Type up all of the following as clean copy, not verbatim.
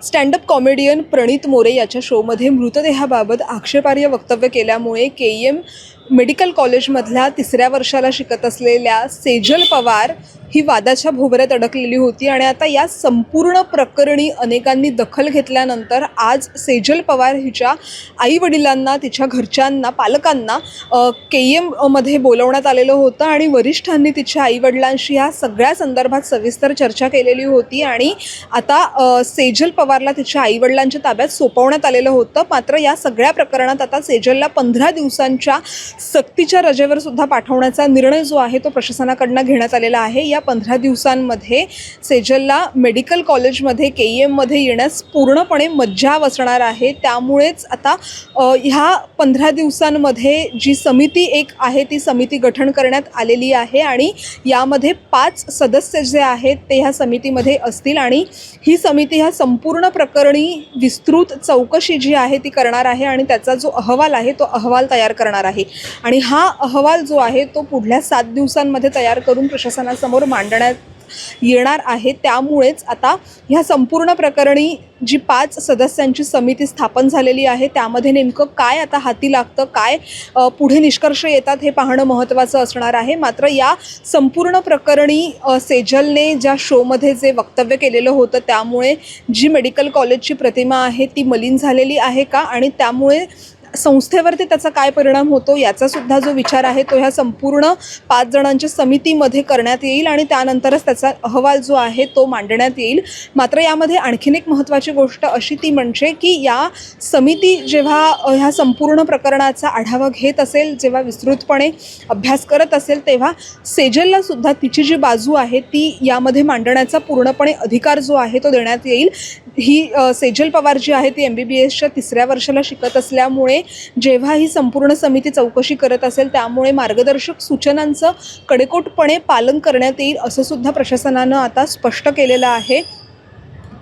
Stand up comedian प्रणीत मोरे याच्या शोमध्ये मृतदेहाबाबत आक्षेपार्ह वक्तव्य केल्यामुळे केईएम मेडिकल कॉलेजमधल्या 3ऱ्या वर्षाला शिकत असलेल्या सेजल पवार ही वादाच्या भोवऱ्यात अडकलेली होती आणि आता या संपूर्ण प्रकरणी अनेकांनी दखल घेतल्यानंतर आज सेजल पवार हिच्या आईवडिलांना, तिच्या घरच्यांना, पालकांना केईएममध्ये बोलवण्यात आलेलं होतं आणि वरिष्ठांनी तिच्या आईवडिलांशी या सगळ्या संदर्भात सविस्तर चर्चा केलेली होती आणि आता सेजल पवारला तिच्या आईवडिलांच्या ताब्यात सोपवण्यात आलेलं होतं. मात्र या सगळ्या प्रकरणात आता सेजलला 15 दिवसांच्या सक्तीच्या रजेवर सुद्धा पाठवण्याचा निर्णय जो आहे तो प्रशासनाकडून घेण्यात आलेला आहे. या 15 दिवसांमध्ये सेजलला मेडिकल कॉलेजमध्ये केईएममध्ये येण्यास पूर्णपणे मज्जाव असणार आहे. त्यामुळेच आता ह्या 15 दिवसांमध्ये जी समिती एक आहे ती समिती गठन करण्यात आलेली आहे आणि यामध्ये 5 सदस्य जे आहेत ते ह्या समितीमध्ये असतील आणि ही समिती ह्या संपूर्ण प्रकरणी विस्तृत चौकशी जी आहे ती करणार आहे आणि त्याचा जो अहवाल आहे तो अहवाल तयार करणार आहे आणि हा अहवाल जो आहे तो पुढल्या 7 दिवसांमध्ये तयार करून प्रशासनासमोर मांडण्यात येणार आहे. त्यामुळेच आता ह्या संपूर्ण प्रकरणी जी 5 सदस्यांची समिती स्थापन झालेली आहे त्यामध्ये नेमकं काय आता हाती लागतं, काय पुढे निष्कर्ष येतात हे पाहणं महत्त्वाचं असणार आहे. मात्र या संपूर्ण प्रकरणी सेजलने ज्या शोमध्ये जे वक्तव्य केलेलं होतं त्यामुळे जी मेडिकल कॉलेजची प्रतिमा आहे ती मलिन झालेली आहे का आणि त्यामुळे संस्थेवरती त्याचा काय परिणाम होतो याचासुद्धा जो विचार आहे तो ह्या संपूर्ण 5 जणांच्या समितीमध्ये करण्यात येईल आणि त्यानंतरच त्याचा अहवाल जो आहे तो मांडण्यात येईल. मात्र यामध्ये आणखीन एक महत्त्वाची गोष्ट अशी ती म्हणजे की या समिती जेव्हा ह्या संपूर्ण प्रकरणाचा आढावा घेत असेल, जेव्हा विस्तृतपणे अभ्यास करत असेल तेव्हा सेजललासुद्धा तिची जी बाजू आहे ती यामध्ये मांडण्याचा पूर्णपणे अधिकार जो आहे तो देण्यात येईल. ही सेजल पवार जी आहे ती MBBSच्या 3ऱ्या वर्षाला शिकत असल्यामुळे जेव्हा ही संपूर्ण समिती चौकशी करत असेल त्यामुळे मार्गदर्शक सूचनांचं कडेकोटपणे पालन करण्यात येईल असं सुद्धा प्रशासनानं आता स्पष्ट केलेलं आहे.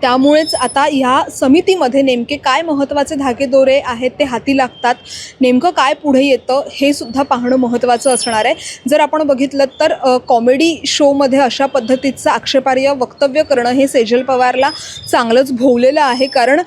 त्यामुळेच आता ह्या समितीमध्ये नेमके काय महत्त्वाचे धागेदोरे आहेत ते हाती लागतात, नेमकं काय पुढे येतं हे सुद्धा पाहणं महत्त्वाचं असणार आहे. जर आपण बघितलं तर कॉमेडी शोमध्ये अशा पद्धतीचं आक्षेपार्ह वक्तव्य करणं हे सेजल पवारला चांगलंच भोवलेलं आहे. कारण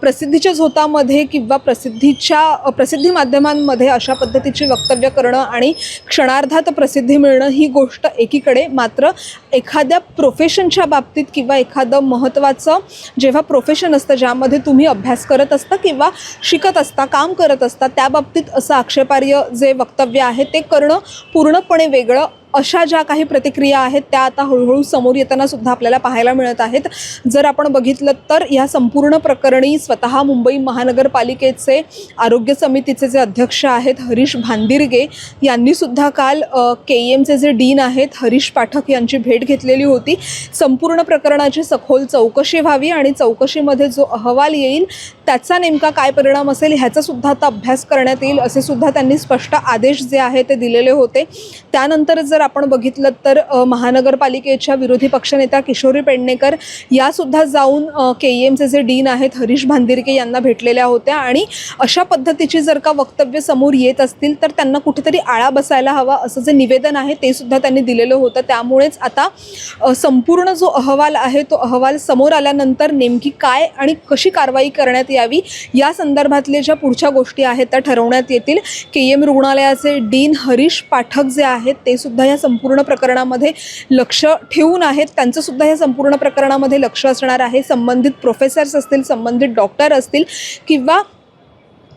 प्रसिद्धीच्या झोतामध्ये किंवा प्रसिद्धी माध्यमांमध्ये अशा पद्धतीची वक्तव्य करणं आणि क्षणार्धात प्रसिद्धी मिळणं ही गोष्ट एकीकडे, मात्र एखाद्या प्रोफेशनच्या बाबतीत किंवा एखादं महत्त्वाचं जेव्हा प्रोफेशन असतं ज्यामध्ये तुम्ही अभ्यास करत असता किंवा शिकत असता, काम करत असता, त्या बाबतीत असं आक्षेपार्ह जे वक्तव्य आहे ते करणं पूर्णपणे वेगळं. अशा ज्या काही प्रतिक्रिया आहेत त्या आता हळूहळू समोर येताना सुद्धा आपल्याला पाहायला मिळत आहेत. जर आपण बघितलं तर या संपूर्ण प्रकरणी स्वतः मुंबई महानगरपालिकेचे आरोग्य समितीचे जे अध्यक्ष आहेत हरीश भांदिरगे यांनी सुद्धा काल केईएमचे जे डीन आहेत हरीश पाठक यांची भेट घेतलेली होती. संपूर्ण प्रकरणाची सखोल चौकशी व्हावी आणि चौकशीमध्ये जो अहवाल येईल त्याचा नेमका काय परिणाम असेल ह्याचा सुद्धा आता अभ्यास करण्यात येईल असे सुद्धा त्यांनी स्पष्ट आदेश जे आहे ते दिलेले होते. त्यानंतर जर आपण बघितलं तर महानगरपालिकेच्या विरोधी पक्षनेत्या किशोरी पेडणेकर यासुद्धा जाऊन केईएमचे जे डीन आहेत हरीश भांदिरके यांना भेटलेल्या होत्या आणि अशा पद्धतीची जर का वक्तव्य समोर येत असतील तर त्यांना कुठेतरी आळा बसायला हवा असं जे निवेदन आहे ते सुद्धा त्यांनी दिलेलं होतं. त्यामुळेच आता संपूर्ण जो अहवाल आहे तो अहवाल समोर आल्यानंतर नेमकी काय आणि कशी कारवाई करण्यात यावी या संदर्भातले ज्या पुढच्या गोष्टी आहेत त्या ठरवण्यात येतील. केईएम रुग्णालयाचे डीन हरीश पाठक जे आहेत ते सुद्धा या संपूर्ण प्रकरणामध्ये लक्ष ठेवून आहेत, त्यांचं सुद्धा या संपूर्ण प्रकरणामध्ये लक्ष असणार आहे. संबंधित प्रोफेसर्स असतील, संबंधित डॉक्टर असतील किंवा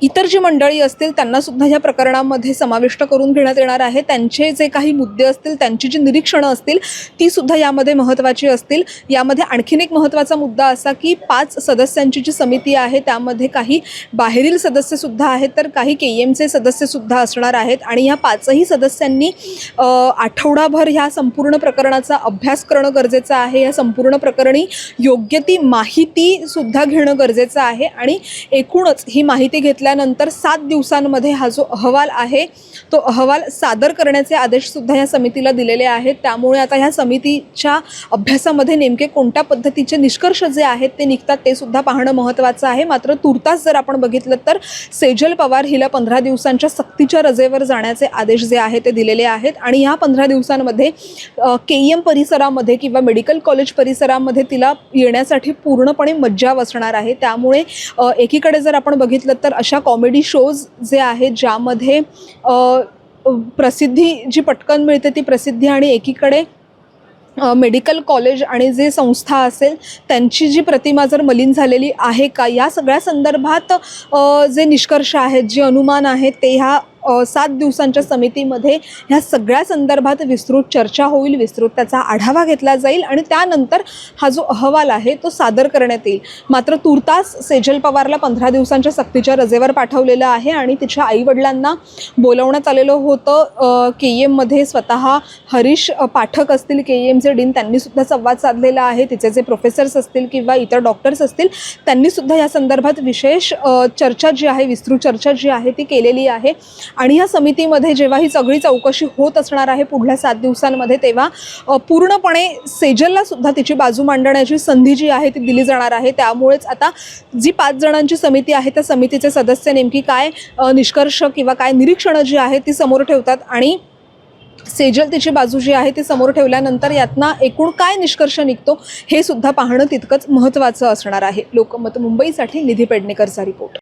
इतर जी मंडळी असतील त्यांनासुद्धा ह्या प्रकरणामध्ये समाविष्ट करून घेण्यात येणार आहे. त्यांचे जे काही मुद्दे असतील, त्यांची जी निरीक्षणं असतील तीसुद्धा यामध्ये महत्त्वाची असतील. यामध्ये आणखीन एक महत्त्वाचा मुद्दा असा की 5 सदस्यांची जी समिती आहे त्यामध्ये काही बाहेरील सदस्यसुद्धा आहेत तर काही केईएमचे सदस्यसुद्धा असणार आहेत आणि ह्या 5ही सदस्यांनी आठवडाभर ह्या संपूर्ण प्रकरणाचा अभ्यास करणं गरजेचं आहे. या संपूर्ण प्रकरणी योग्य ती माहितीसुद्धा घेणं गरजेचं आहे आणि एकूणच ही माहिती घेतल्या ठेवल्यानंतर 7 दिवसांमध्ये हा जो अहवाल आहे तो अहवाल सादर करण्याचे आदेशसुद्धा या समितीला दिलेले आहेत. त्यामुळे आता ह्या समितीच्या अभ्यासामध्ये नेमके कोणत्या पद्धतीचे निष्कर्ष जे आहेत ते निघतात ते सुद्धा पाहणं महत्त्वाचं आहे. मात्र तुर्तास जर आपण बघितलं तर सेजल पवार हिला 15 दिवसांच्या सक्तीच्या रजेवर जाण्याचे आदेश जे आहेत ते दिलेले आहेत आणि ह्या 15 दिवसांमध्ये KEM परिसरामध्ये किंवा मेडिकल कॉलेज परिसरामध्ये तिला येण्यासाठी पूर्णपणे मज्जाव असणार आहे. त्यामुळे एकीकडे जर आपण बघितलं तर अशा कॉमेडी शोज जे आहेत ज्यामध्ये प्रसिद्धी जी पटकन मिळते ती प्रसिद्धी आणि एकीकडे मेडिकल कॉलेज आणि जे संस्था असेल त्यांची जी प्रतिमा जर मलिन झालेली आहे का या सगळ्या संदर्भात जे निष्कर्ष आहेत जे अनुमान आहेत ते ह्या 7 दिवसांच्या समितीमध्ये ह्या सगळ्या संदर्भात विस्तृत चर्चा होईल, विस्तृत त्याचा आढावा घेतला जाईल आणि त्यानंतर हा जो अहवाल आहे तो सादर करण्यात येईल. मात्र तुर्तास सेजल पवारला 15 दिवसांच्या सक्तीच्या रजेवर पाठवलेलं आहे आणि तिच्या आईवडिलांना बोलवण्यात आलेलं होतं. KEMमध्ये स्वतः हरीश पाठक असतील KEMचे डीन त्यांनीसुद्धा संवाद साधलेला आहे. तिचे जे प्रोफेसर्स असतील किंवा इतर डॉक्टर्स असतील त्यांनीसुद्धा या संदर्भात विशेष चर्चा जी आहे विस्तृत चर्चा जी आहे ती केलेली आहे. आणि या समितीमध्ये जेव्हा ही सगळी चौकशी होत असणार आहे पुढल्या 7 दिवसांमध्ये तेव्हा पूर्णपणे सेजलला सुद्धा तिची बाजू मांडण्याची संधी जी आहे ती दिली जाणार आहे. त्यामुळेच आता जी 5 जणांची समिती आहे त्या समितीचे सदस्य नेमकी काय निष्कर्ष किंवा काय निरीक्षणं जी आहेत ती समोर ठेवतात आणि सेजल तिची बाजू जी आहे ती समोर ठेवल्यानंतर यातना एकूण काय निष्कर्ष निघतो हे सुद्धा पाहणं तितकंच महत्त्वाचं असणार आहे. लोकमत मुंबईसाठी निधी पेडणेकरचा रिपोर्ट.